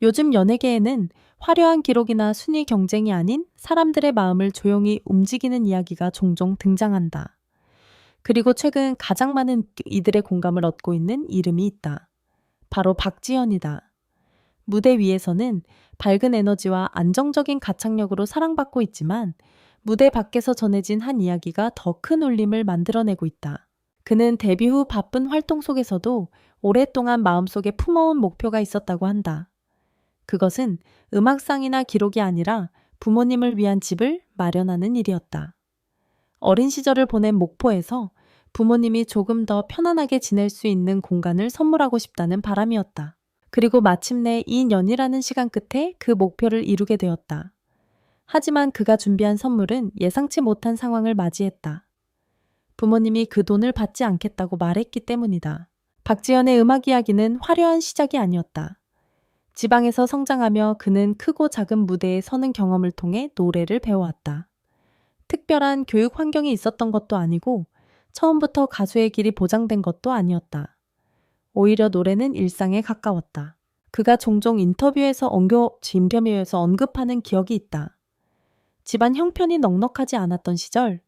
요즘 연예계에는 화려한 기록이나 순위 경쟁이 아닌 사람들의 마음을 조용히 움직이는 이야기가 종종 등장한다. 그리고 최근 가장 많은 이들의 공감을 얻고 있는 이름이 있다. 바로 박지현이다. 무대 위에서는 밝은 에너지와 안정적인 가창력으로 사랑받고 있지만 무대 밖에서 전해진 한 이야기가 더 큰 울림을 만들어내고 있다. 그는 데뷔 후 바쁜 활동 속에서도 오랫동안 마음속에 품어온 목표가 있었다고 한다. 그것은 음악상이나 기록이 아니라 부모님을 위한 집을 마련하는 일이었다. 어린 시절을 보낸 목포에서 부모님이 조금 더 편안하게 지낼 수 있는 공간을 선물하고 싶다는 바람이었다. 그리고 마침내 2년이라는 시간 끝에 그 목표를 이루게 되었다. 하지만 그가 준비한 선물은 예상치 못한 상황을 맞이했다. 부모님이 그 돈을 받지 않겠다고 말했기 때문이다. 박지현의 음악 이야기는 화려한 시작이 아니었다. 지방에서 성장하며 그는 크고 작은 무대에 서는 경험을 통해 노래를 배워왔다. 특별한 교육 환경이 있었던 것도 아니고 처음부터 가수의 길이 보장된 것도 아니었다. 오히려 노래는 일상에 가까웠다. 그가 종종 인터뷰에서 언급하는 기억이 있다. 집안 형편이 넉넉하지 않았던 시절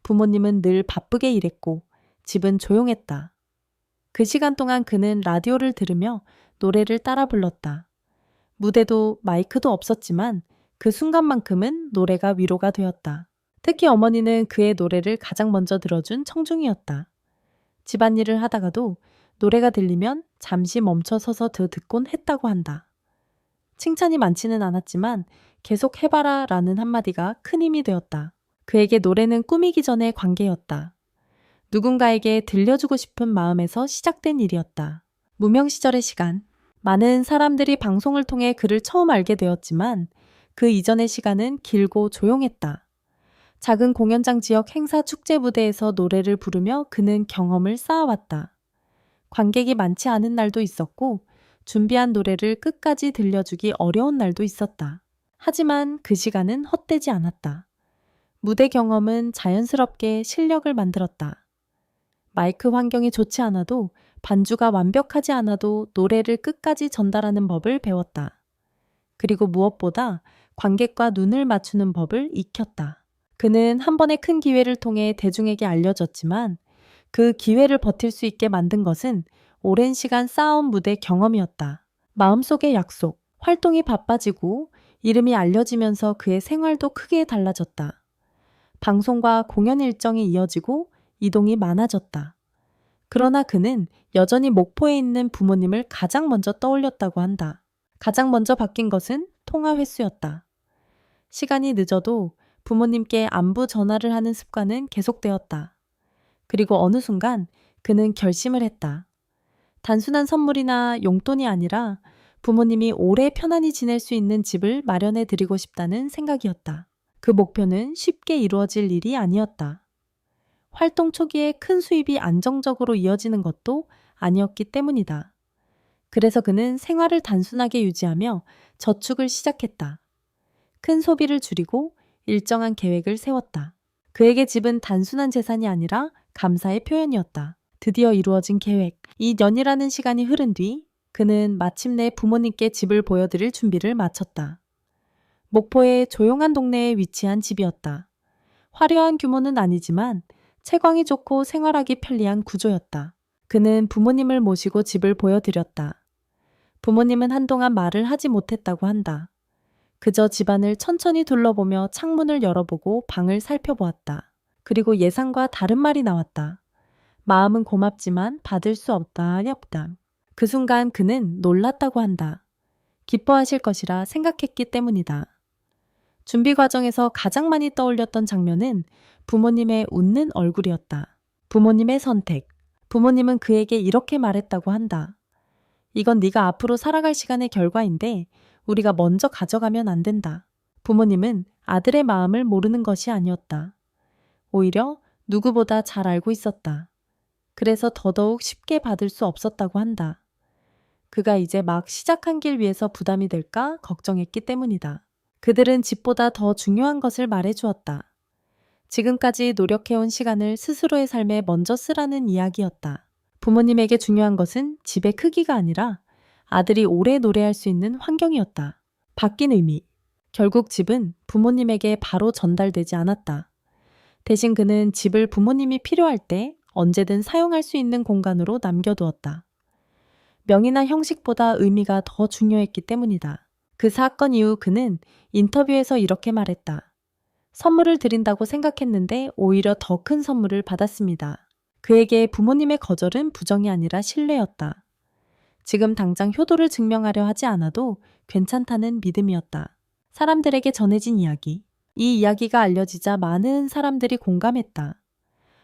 부모님은 늘 바쁘게 일했고 집은 조용했다. 그 시간 동안 그는 라디오를 들으며 노래를 따라 불렀다. 무대도 마이크도 없었지만 그 순간만큼은 노래가 위로가 되었다. 특히 어머니는 그의 노래를 가장 먼저 들어준 청중이었다. 집안일을 하다가도 노래가 들리면 잠시 멈춰서서 듣곤 했다고 한다. 칭찬이 많지는 않았지만 계속 해봐라 라는 한마디가 큰 힘이 되었다. 그에게 노래는 꾸미기 전의 관계였다. 누군가에게 들려주고 싶은 마음에서 시작된 일이었다. 무명 시절의 시간. 많은 사람들이 방송을 통해 그를 처음 알게 되었지만 그 이전의 시간은 길고 조용했다. 작은 공연장 지역 행사 축제 무대에서 노래를 부르며 그는 경험을 쌓아왔다. 관객이 많지 않은 날도 있었고 준비한 노래를 끝까지 들려주기 어려운 날도 있었다. 하지만 그 시간은 헛되지 않았다. 무대 경험은 자연스럽게 실력을 만들었다. 마이크 환경이 좋지 않아도 반주가 완벽하지 않아도 노래를 끝까지 전달하는 법을 배웠다. 그리고 무엇보다 관객과 눈을 맞추는 법을 익혔다. 그는 한 번의 큰 기회를 통해 대중에게 알려졌지만 그 기회를 버틸 수 있게 만든 것은 오랜 시간 쌓아온 무대 경험이었다. 마음속의 약속, 활동이 바빠지고 이름이 알려지면서 그의 생활도 크게 달라졌다. 방송과 공연 일정이 이어지고 이동이 많아졌다. 그러나 그는 여전히 목포에 있는 부모님을 가장 먼저 떠올렸다고 한다. 가장 먼저 바뀐 것은 통화 횟수였다. 시간이 늦어도 부모님께 안부 전화를 하는 습관은 계속되었다. 그리고 어느 순간 그는 결심을 했다. 단순한 선물이나 용돈이 아니라 부모님이 오래 편안히 지낼 수 있는 집을 마련해 드리고 싶다는 생각이었다. 그 목표는 쉽게 이루어질 일이 아니었다. 활동 초기에 큰 수입이 안정적으로 이어지는 것도 아니었기 때문이다. 그래서 그는 생활을 단순하게 유지하며 저축을 시작했다. 큰 소비를 줄이고 일정한 계획을 세웠다. 그에게 집은 단순한 재산이 아니라 감사의 표현이었다. 드디어 이루어진 계획. 2년이라는 시간이 흐른 뒤 그는 마침내 부모님께 집을 보여드릴 준비를 마쳤다. 목포의 조용한 동네에 위치한 집이었다. 화려한 규모는 아니지만 채광이 좋고 생활하기 편리한 구조였다. 그는 부모님을 모시고 집을 보여드렸다. 부모님은 한동안 말을 하지 못했다고 한다. 그저 집안을 천천히 둘러보며 창문을 열어보고 방을 살펴보았다. 그리고 예상과 다른 말이 나왔다. 마음은 고맙지만 받을 수 없다. 그 순간 그는 놀랐다고 한다. 기뻐하실 것이라 생각했기 때문이다. 준비 과정에서 가장 많이 떠올렸던 장면은 부모님의 웃는 얼굴이었다. 부모님의 선택. 부모님은 그에게 이렇게 말했다고 한다. 이건 네가 앞으로 살아갈 시간의 결과인데 우리가 먼저 가져가면 안 된다. 부모님은 아들의 마음을 모르는 것이 아니었다. 오히려 누구보다 잘 알고 있었다. 그래서 더더욱 쉽게 받을 수 없었다고 한다. 그가 이제 막 시작한 길 위해서 부담이 될까 걱정했기 때문이다. 그들은 집보다 더 중요한 것을 말해주었다. 지금까지 노력해온 시간을 스스로의 삶에 먼저 쓰라는 이야기였다. 부모님에게 중요한 것은 집의 크기가 아니라 아들이 오래 노래할 수 있는 환경이었다. 바뀐 의미. 결국 집은 부모님에게 바로 전달되지 않았다. 대신 그는 집을 부모님이 필요할 때 언제든 사용할 수 있는 공간으로 남겨두었다. 명의나 형식보다 의미가 더 중요했기 때문이다. 그 사건 이후 그는 인터뷰에서 이렇게 말했다. 선물을 드린다고 생각했는데 오히려 더 큰 선물을 받았습니다. 그에게 부모님의 거절은 부정이 아니라 신뢰였다. 지금 당장 효도를 증명하려 하지 않아도 괜찮다는 믿음이었다. 사람들에게 전해진 이야기. 이 이야기가 알려지자 많은 사람들이 공감했다.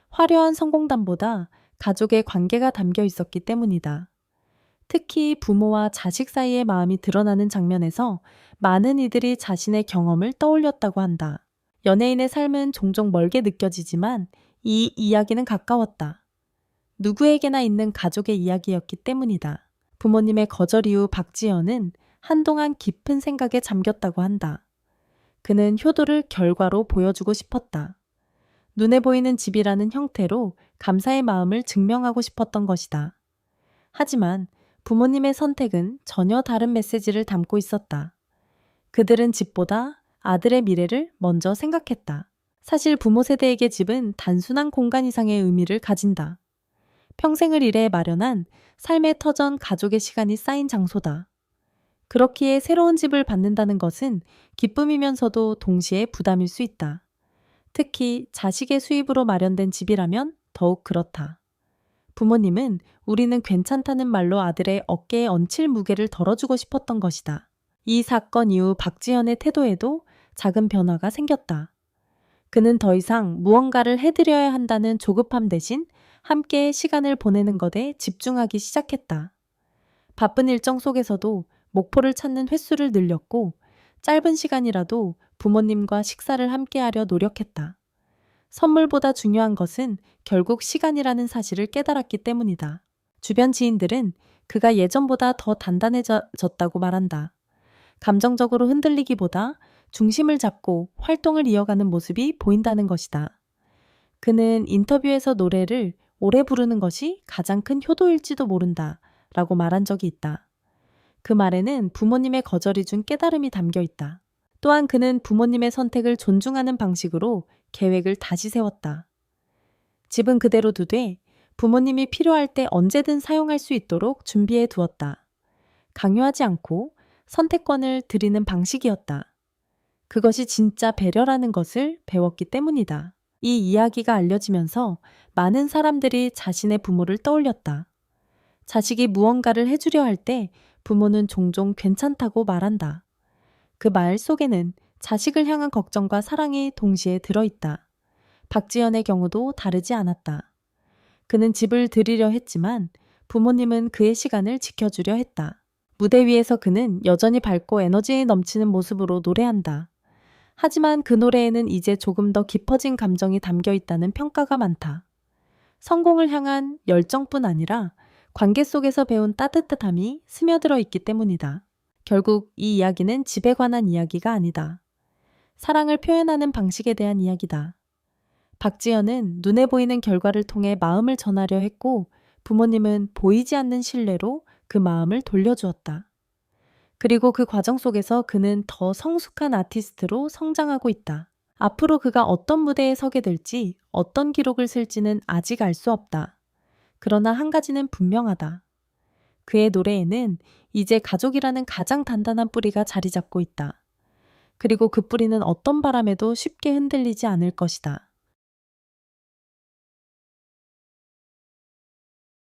화려한 성공담보다 가족의 관계가 담겨 있었기 때문이다. 특히 부모와 자식 사이의 마음이 드러나는 장면에서 많은 이들이 자신의 경험을 떠올렸다고 한다. 연예인의 삶은 종종 멀게 느껴지지만 이 이야기는 가까웠다. 누구에게나 있는 가족의 이야기였기 때문이다. 부모님의 거절 이후 박지연은 한동안 깊은 생각에 잠겼다고 한다. 그는 효도를 결과로 보여주고 싶었다. 눈에 보이는 집이라는 형태로 감사의 마음을 증명하고 싶었던 것이다. 하지만 부모님의 선택은 전혀 다른 메시지를 담고 있었다. 그들은 집보다 아들의 미래를 먼저 생각했다. 사실 부모 세대에게 집은 단순한 공간 이상의 의미를 가진다. 평생을 일해 마련한 삶의 터전 가족의 시간이 쌓인 장소다. 그렇기에 새로운 집을 받는다는 것은 기쁨이면서도 동시에 부담일 수 있다. 특히 자식의 수입으로 마련된 집이라면 더욱 그렇다. 부모님은 우리는 괜찮다는 말로 아들의 어깨에 얹힐 무게를 덜어주고 싶었던 것이다. 이 사건 이후 박지연의 태도에도 작은 변화가 생겼다. 그는 더 이상 무언가를 해드려야 한다는 조급함 대신 함께 시간을 보내는 것에 집중하기 시작했다. 바쁜 일정 속에서도 목표를 찾는 횟수를 늘렸고 짧은 시간이라도 부모님과 식사를 함께하려 노력했다. 선물보다 중요한 것은 결국 시간이라는 사실을 깨달았기 때문이다. 주변 지인들은 그가 예전보다 더 단단해졌다고 말한다. 감정적으로 흔들리기보다 중심을 잡고 활동을 이어가는 모습이 보인다는 것이다. 그는 인터뷰에서 노래를 오래 부르는 것이 가장 큰 효도일지도 모른다 라고 말한 적이 있다. 그 말에는 부모님의 거절이 준 깨달음이 담겨 있다. 또한 그는 부모님의 선택을 존중하는 방식으로 계획을 다시 세웠다. 집은 그대로 두되 부모님이 필요할 때 언제든 사용할 수 있도록 준비해 두었다. 강요하지 않고 선택권을 드리는 방식이었다. 그것이 진짜 배려라는 것을 배웠기 때문이다. 이 이야기가 알려지면서 많은 사람들이 자신의 부모를 떠올렸다. 자식이 무언가를 해주려 할 때 부모는 종종 괜찮다고 말한다. 그 말 속에는 자식을 향한 걱정과 사랑이 동시에 들어있다. 박지연의 경우도 다르지 않았다. 그는 집을 드리려 했지만 부모님은 그의 시간을 지켜주려 했다. 무대 위에서 그는 여전히 밝고 에너지 넘치는 모습으로 노래한다. 하지만 그 노래에는 이제 조금 더 깊어진 감정이 담겨 있다는 평가가 많다. 성공을 향한 열정뿐 아니라 관계 속에서 배운 따뜻함이 스며들어 있기 때문이다. 결국 이 이야기는 집에 관한 이야기가 아니다. 사랑을 표현하는 방식에 대한 이야기다. 박지연은 눈에 보이는 결과를 통해 마음을 전하려 했고 부모님은 보이지 않는 신뢰로 그 마음을 돌려주었다. 그리고 그 과정 속에서 그는 더 성숙한 아티스트로 성장하고 있다. 앞으로 그가 어떤 무대에 서게 될지, 어떤 기록을 쓸지는 아직 알 수 없다. 그러나 한 가지는 분명하다. 그의 노래에는 이제 가족이라는 가장 단단한 뿌리가 자리 잡고 있다. 그리고 그 뿌리는 어떤 바람에도 쉽게 흔들리지 않을 것이다.